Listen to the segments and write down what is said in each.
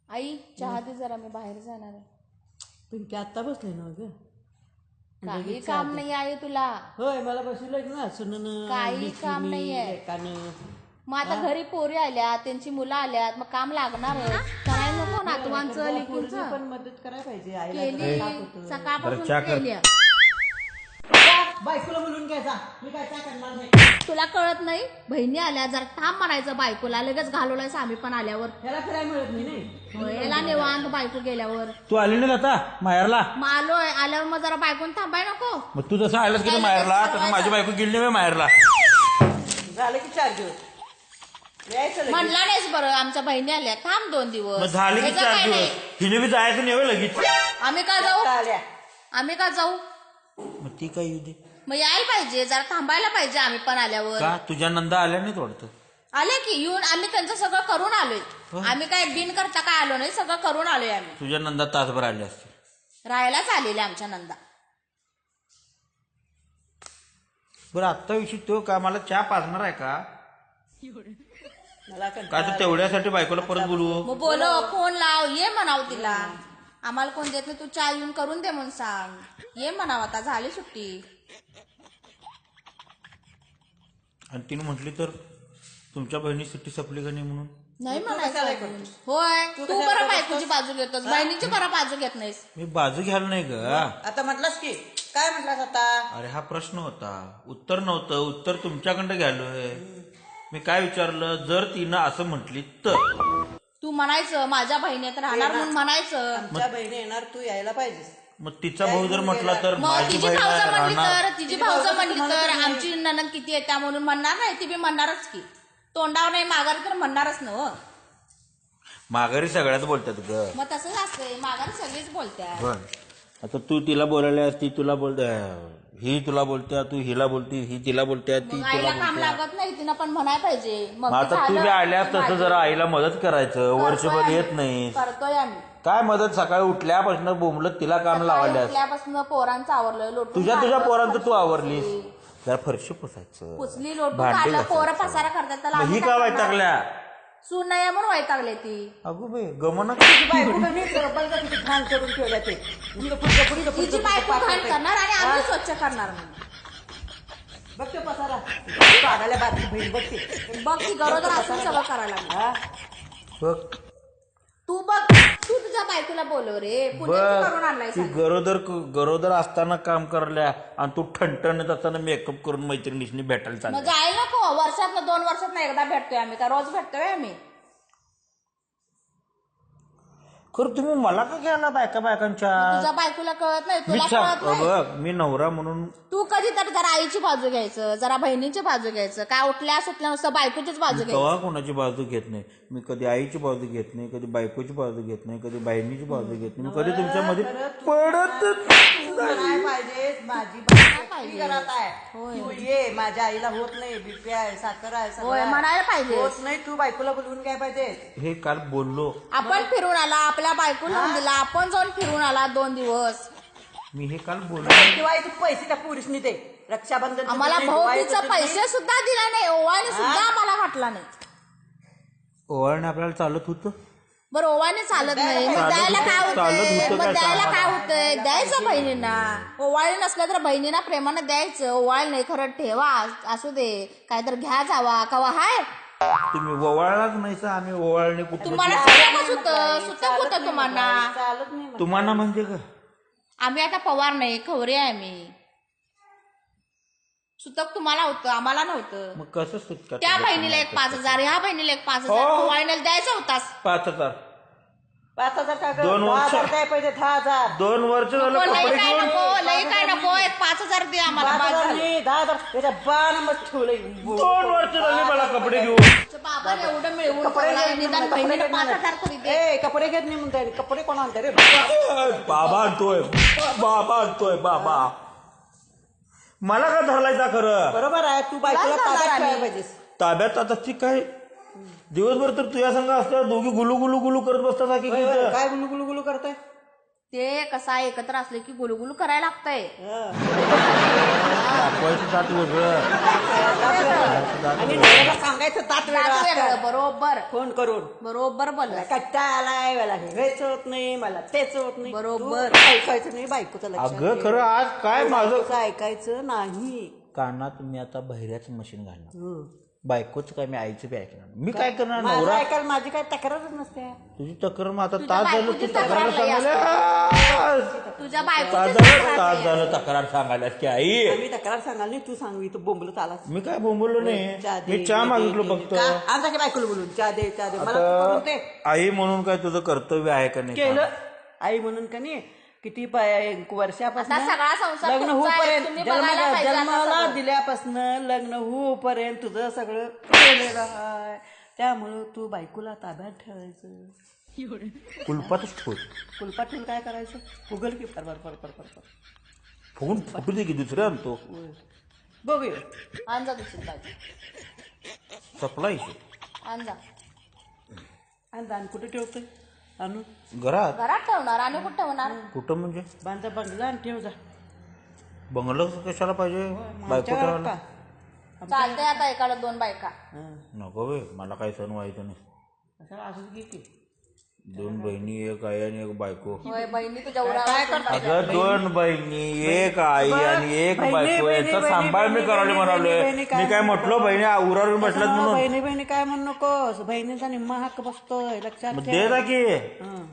आई चहा दे जरा, मी बाहेर जाणार आहे. पिंकी आत्ता बसले ना ग. काही काम नाही आहे तुला? होय मला बसवलं ना सुनन काही काम नाहीये. एकानं. मग आता घरी पोरी आल्यात, त्यांची मुलं आल्यात, मग काम लागणार करायला नको ना तुमचं पोरीने लेकींचं? पण मदत करायला पाहिजे आईला केली ताप होतं. सकाळपासून केली. बायकोला बोलून घ्यायचा मी काय करणार नाही. तुला कळत नाही? बहिणी आल्या जरा थांब म्हणायचं बायकोला, लगेच घालवलायस आम्ही पण आल्यावर. त्याला फिरायला मिळत नाही. याला निवांत बायको गेल्यावर. तू आली नाही आता माहेरला? मग आलोय, आल्यावर मग जरा बायकोन थांबाय नको? मग तू जसं आलास की माहेरला तसं माझी बायको गेली नाही माहेरला. झालं की 4 दिवस यायचं लगेच. म्हणला नाहीस बरं, आमच्या बहिणी आल्या, थांब 2 दिवस. मग झाले की ह्याचं 4 काय दिवस. नाही. हिने बी जायचं नाही लगेच. आम्ही का जाऊ? आल्या आम्ही का जाऊ? मग ती काय येऊ दे. मग यायला पाहिजे, जरा थांबायला पाहिजे आम्ही पण आल्यावर. का तुझ्या नंदा आल्या नाही वाटतं? आले की येऊन आम्ही त्यांचं सगळं करून आलोय. आम्ही काय बिन करता काय आलो नाही, सगळं करून आलोय आम्ही. तुझ्या नंदा तासभर आले असते. राहायलाच आलेले आमच्या नंदा. बरं आत्ता विषयी तो का मला चहा पाजणार आहे का? मला का तर तेवढ्यासाठी बायकोला परत बोलवू? मग बोलव, फोन लाव, ये म्हणाव तिला. आम्हाला कोण देत नाही, तू चहा येऊन करून दे म्हणून सांग. ये म्हणाव, आता झाली सुट्टी. आणि तिने म्हटली तर तुमच्या बहिणी सुट्टी संपली का नाही म्हणून? नाही कशाला म्हणायचं. करतोस? होय, तू तू कशाला बरं करतोस? बायकोची बाजू घेतोस, बहिणीची बरं बाजू घेत नाहीस. मी बाजू घ्यायला नाही ग. आता म्हटलास की काय म्हटलास आता? अरे हा प्रश्न होता, उत्तर नव्हतं. उत्तर तुमच्याकडे घ्यालोय. मी काय विचारलं, जर तिनं असं म्हटली तर तू म्हणायचं माझ्या बहिणीत राहणार म्हणून म्हणायचं. आमच्या बहिणी येणार तू यायला पाहिजेस. मग तिचा भाऊ जर म्हटला तर मग माझी तिची बहीण भाऊजं म्हणली राहणार. तर, तिची भाऊजं म्हणली तर आमची ननंद किती येत्या म्हणून म्हणणार नाही? ती बी म्हणणारच की. तोंडावर नाही माघार तर म्हणणारच ना हो. माघारी सगळ्यात बोलतात ग. मग तसंच असतंय, माघार सगळीच बोलत्या. बर आता तू तिला बोलायला ती तुला बोलते, ही तुला बोलत्या, तू हिला बोलती, ही तिला बोलत्या, ती मग तुला आईला काम बोलत्या. लागत नाही, तिनं पण म्हणाय पाहिजे. मग आता तू बी आल्यास तसं जरा आईला मदत करायचं. वर्षभर येत नाही. करतोय आम्ही. काय मदत? सकाळी उठल्यापासून बोंबलत तिला काम लावायल्यास. उठल्यापासून पोरांचं आवरलं, लोटून तुझ्या काढलं, पोरांचं तू फरशी आवरलीस. पुसली. जरा फरशी पुसायचं, पुसली, लोटून भांडी काढलं, पोरं घासायचं. पसारा करतात त्याला मग ही आम्ही का काय वैतागल्या? करणार? सून नाही आहे म्हणून वैतागले ती. अगो बाई गमना. बायको कमी बघा किती घाण करून ठेवल्या ते. तिची बायको घाण करणार आणि आम्ही स्वच्छ करणार म्हणून. बघ ते पसारा पाडायला बातमी बहीण बघते. बघ ती गरोदर असून सगळं करायला लागली. हा? बघ तू बघ, तू तुझ्या बायकोला बोलव रे. पुण्याचं करून आणलाय ती गरोदर असताना काम करल्या आणि तू ठणठणत असताना मेकअप करून मैत्रिणीशी भेटायला मग चालल्या. जायला नको. वर्षातनं 2 वर्षात एकदा भेटतोय आम्ही, का रोज भेटतोय आम्ही? खरं तुम्ही मला का घ्यायला बायकांच्या? तुझ्या बायकोला कळत नाही, मी तुला कळत नाही. बघ मी नवरा म्हणून तू कधी तर जरा आईची बाजू घ्यायचं, जरा बहिणीची बाजू घ्यायचं. काय उठल्या सुटल्या नुसतं बायकोचीच बाजू घ्यायची. कवा कोणाची बाजू घेत नाही. मी कधी आईची बाजू घेत नाही, कधी बायकोची बाजू घेत नाही, कधी बहिणीची बाजू घेत नाही. मी कधी तुमच्यामध्ये पडत म्हणाय पाहिजे माझी बायको घरात आहे. तू ये, माझ्या आईला होत नाही, बीपी आहे, साखर आहे, सगळं होय, आहे. म्हणायला पाहिजे. होत नाही, तू बायकोला बोलवून काय पाहिजे. हे काल बोललो आपण फिरून आला, आपल्या बायको लावून दिला, आपण जाऊन फिरून आला 2 दिवस. मी हे काल बोललो. दिवाळीचे पैसे त्या पोरीसनी दे. रक्षाबंधन आम्हाला भाऊबीजचा पैसे सुद्धा दिला नाही, ओवाळणी सुद्धा आम्हाला वाटला नाही. ओवाळणे आपल्याला चालत होतं. बरं ओवाळणी चालत नाही, मग द्यायला काय होतंय? मग द्यायला काय होतंय? द्यायचं बहिणींना. ओवाळणी नसलं तर बहिणींना प्रेमानं द्यायचं. ओवाळ नाही, खरं ठेवा, असू दे, काहीतरी घ्या जावा कवा हाय. तुम्ही ओवाळलाच नाही सर. आम्ही ओवाळणे कुठे? तुम्हाला सुतकच होतं, सुतक होतं तुम्हाला. चालत नाही. तुम्हाला म्हणजे का? आम्ही आता पवार नाही, खवरे आहे आम्ही. सुतक तुम्हाला होतं, आम्हाला नव्हतं. मग कसं सुटका? त्या बहिणीला एक 5,000, ह्या बहिणीला एक 5,000 ओवाळणीला द्यायचा होतास. 5,000 5,000 का गं? 2 वर्ष. 10,000 काय पाहिजे? 10,000. 2 वर्ष झालं लई कपडे काय घेऊन. नको, लई काय नको, एक 5,000 दे आम्हाला. बाद 5,000 झालं. नाही, 10,000. त्याच्या 12 नंबर ठेवलंय. 2 वर्ष झाली मला कपडे घेऊन. तुझ्या बाबाने एवढं मिळवून कपडे ठेवलंय, घेत निदान नाही, बहिणीला कपडे 5,000 तरी दे. ए, कपडे घेत नाही म्हणताय. कपडे कोण आणते रे? बाबा आणतोय, बाबा आणतोय, बाबा. मला का धरलायचा खरं? बरोबर आहे, तू बायकोला काय ताब्यात करणार ठेवायला आम्ही? पाहिजेस. ताब्यात आता ती काय दिवसभर तर तुझ्या संघ असतात, दोघी गुलू गुलू गुलू करत बसतात. की होय, होय. काय गुलू गुलू गुलू करताय? ते कसा एकत्र असले की गुलगुल करायला लागतंय. दाखवायचं जात वेगळं. आणि नवऱ्याला सांगायचं तात वेगळं दात वेगळं, असतं. बरोबर फोन करून बरोबर बोल. कंटाळा आलाय, मला हेच होत नाही, मला तेच होत नाही. बरोबर. तू ऐकायचं नाही बायकोचं लक्षात अगं ठेव. खरं आज काय माझं बायकोचं ऐकायचं नाही. कानात मी आता बहिऱ्याचं मशीन घालणार. हं. बायकोच काय मी आईचं बी ऐकणार. मी काय करणार माझं नवरा ऐकायला माझी काय तक्रारच नसते. तुझी तक्रार मग आता तुझ्या तास झालं तू बायकोची तक्रार तक्रार लई सांगायला तुझ्या तास झालं तक्रार सांगायला की आई आम्ही तक्रार सांगाल नाही, तू सांगू तू बोंबलत आलास. मी काय बोंबलो नाही. मी चहा मागितलो फक्त. आमचा की बायकोला बोलून चहा दे चहा दे, मला तू करून दे. आता आई म्हणून काय तुझं कर्तव्य आहे का नाही? केलं आई म्हणून का नाही किती वर्षापासून आता सगळा संसार लग्न तुमचा आहे, होऊपर्यंत तुम्ही बघायला पाहिजे आता जन्माला सगळं. दिल्यापासून लग्न होऊपर्यंत तुझं सगळं केलेलं आहे. त्यामुळं तू बायकोला ताब्यात ठेवायचं. कुलपातच ठेव. कुलपात ठेवून काय करायचं, फुगल की फर फर फर फर फर. फुगून फुटू दे की दुसरं आणतो. बघूया आण जा दुसरी बाजू. सप्लाय आण जा. आणि दान कुठे ठेवतोय आणून घरात घरात ठेवणार आणि कुठं ठेवणार. कुठं म्हणजे बांधा बंगला आणि ठेव जा. बंगलं कशाला पाहिजे बायको आमच्या घरात ठेवायला? का? चालतंय आता एकाला 2 बायका. हं. नको बे मला काही सण व्हायचं नाही. कशाला असंच घे की. 2 बहिणी, एक आई आणि एक बायको. होय बहिणी तुझ्या उरावर काय कोण पाहिजे? अगं 2 बहिणी, एक आई आणि एक बहिणी, बायको बहिणी, याचा बहिणी, सांभाळ मी बहिणी, करायला बहिणी, म्हणालोय. बहिणी, काय मी काय म्हटलो बहिणी उरावर बसल्यात म्हणून. बहिणी बहिणी काय म्हणू नकोस, बहिणीचा निम्मा हक्क बसतोय लक्षात मग ठेव. दे जा की. हं.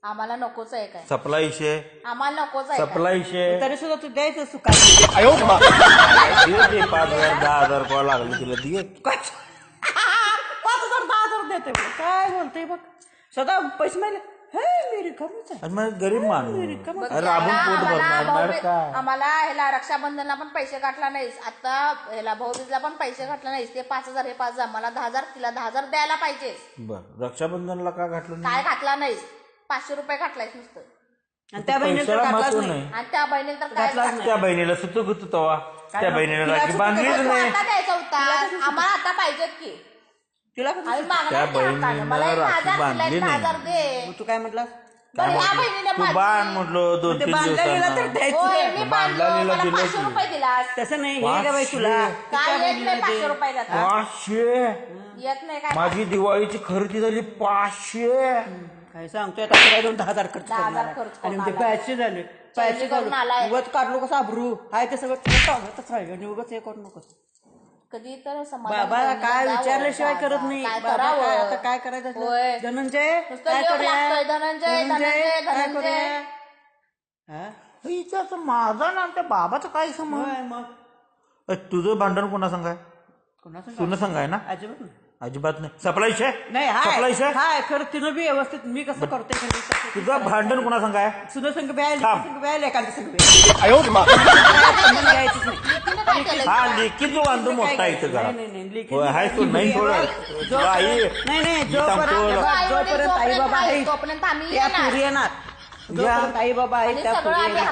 आम्हाला नकोच आहे काय. सप्लाय विषय आम्हाला नकोच आहे काय. सप्लाय विषय तरी सुद्धा तू द्यायचं सुखात. दे 5,000 10,000 कॉल लागले तिला दे. 5,000 10,000 देते काय बोलते बघ. स्वतः पैसे मारले हे मी रिकामीच आहे. आणि मग गरीब माणूस राबून पोट भरणार काय. आम्हाला ह्याला रक्षाबंधनला पण पैसे काढला नाहीस, आता ह्याला भाऊबीजला पण पैसे काढला नाहीस. ते 5,000 हे 5,000 मला 10,000 तिला 10,000 द्यायला पाहिजे. बर रक्षाबंधनला का घातलं नाही? काय घातला नाहीस, 500 रुपये घातलायस नुसतं. आणि त्या बहिणीला तर पैशाला घातलाच महत्व नाही. नाही. आणि त्या बहिणीला तर काय घातलाच नाही. त्या बहिणीला सुतू गुतू तवा त्या बहिणीला तिला राखी सुतू बांधलीच गुतू नाही. आता द्यायचा होता आम्हाला, आता पाहिजेत की तिला कसं- आम्ही मागणार त्या की हक्कानं. बहिणीनं मला 1,000 राखी तिला बांधली 1,000 दे. मग तू काय म्हटलास बरं, ह्या बहिणीने तू बांध म्हटलो 2-3 ते बांधलेला तर दिवसांना. द्यायचं. होय मी बांधलो, बांधलेला मला दिलं 500 की. रुपये दिलास. तसं नाही हे ग बाई तुला. काय येत नाही 500 रुपयाला तर. 500 येत नाही काय. माझी दिवाळीची खरेदी झाली 500. काय सांगतोय आता तुला 10,000 खर्च 10,000 करणार आहे. खर्च आणि करून ते पैसे झाले पैसे करून आलाय. झाले उगाच काढलो कसं अब्रू आहे ते सगळं टाळतच राहिलं आणि उगाच हे करू नकोस. कधी तर समाधान बाबा करून काय द्यावं. विचारल्याशिवाय करत नाही. काय बाबा करावं? काय आता काय करायचं असलं? होय. धनंजय नुसतं काय लोक करूया? लागतोय, धनंजय, धनंजय, काय धनंजय. करूया? हा? हिच्याचं माझा ना त्या बाबाचं काय समज. होय मग तुझं भांडण कोणा सांगाय? कोणाचं तुला सांगाय ना? अजिबात नाही. अजिबात नाही. सप्लाय विषय नाही सप्लाय हाय विषय हाय खरं तिनं बी व्यवस्थित मी कसं करतोय खरं तसं. तुझं भांडण कोणा सांगाय? सुद्धा संघ बॅल थांब. संघ बॅल एखादं संघ घ्यायचंच नाही. तिनं काय केलं? हा लेखी जो बांधू मोठा आहे इथं घरात. नाही, नाही, लेखी होय, हाय तो नाही थोडं. जो- आई नाही नाही मी सांगतो. जोपर्यंत आई बाबा आहे तोपर्यंत आम्ही त्या येणार. पुरी येणार जोपर्यंत आई बाबा आहे आणि त्या सगळं पुरी आम्ही येणार.